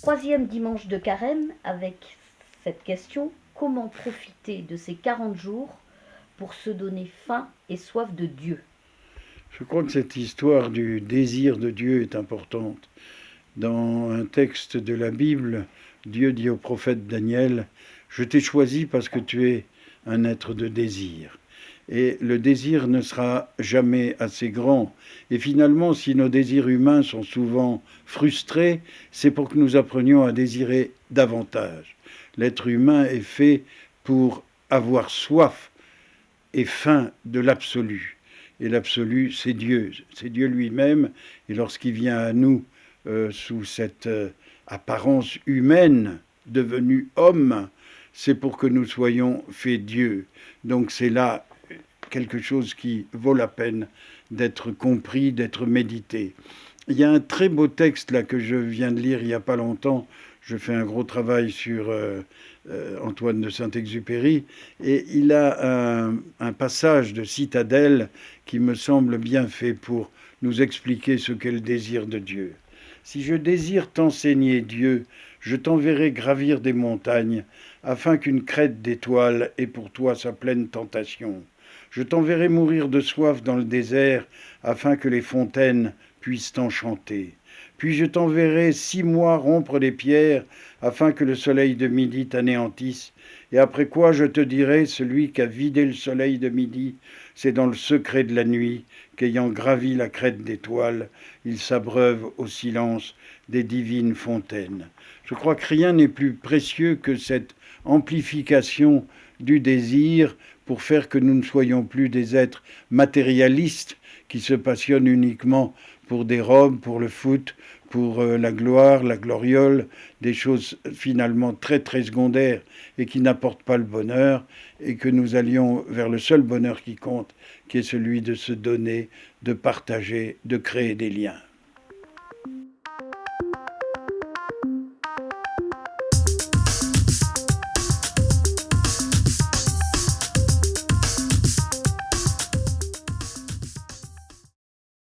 troisième dimanche de carême avec cette question: comment profiter de ces 40 jours pour se donner faim et soif de Dieu? Je crois que cette histoire du désir de Dieu est importante. Dans un texte de la Bible, Dieu dit au prophète Daniel: je t'ai choisi parce que tu es un être de désir. Et le désir ne sera jamais assez grand. Et finalement, si nos désirs humains sont souvent frustrés, c'est pour que nous apprenions à désirer davantage. L'être humain est fait pour avoir soif et faim de l'absolu. Et l'absolu, c'est Dieu lui-même. Et lorsqu'il vient à nous sous cette apparence humaine, devenue homme, c'est pour que nous soyons faits Dieu. Donc c'est là quelque chose qui vaut la peine d'être compris, d'être médité. Il y a un très beau texte là que je viens de lire il n'y a pas longtemps. Je fais un gros travail sur Antoine de Saint-Exupéry, et il a un passage de Citadelle qui me semble bien fait pour nous expliquer ce qu'est le désir de Dieu. Si je désire t'enseigner, Dieu, je t'enverrai gravir des montagnes, afin qu'une crête d'étoiles ait pour toi sa pleine tentation. Je t'enverrai mourir de soif dans le désert, afin que les fontaines puissent t'enchanter. Puis je t'enverrai 6 mois rompre les pierres, afin que le soleil de midi t'anéantisse. Et après quoi je te dirai: celui qui a vidé le soleil de midi, c'est dans le secret de la nuit qu'ayant gravi la crête d'étoiles, il s'abreuve au silence des divines fontaines. Je crois que rien n'est plus précieux que cette amplification du désir pour faire que nous ne soyons plus des êtres matérialistes qui se passionnent uniquement pour des robes, pour le foot, pour la gloire, la gloriole, des choses finalement très très secondaires et qui n'apportent pas le bonheur, et que nous allions vers le seul bonheur qui compte, qui est celui de se donner, de partager, de créer des liens.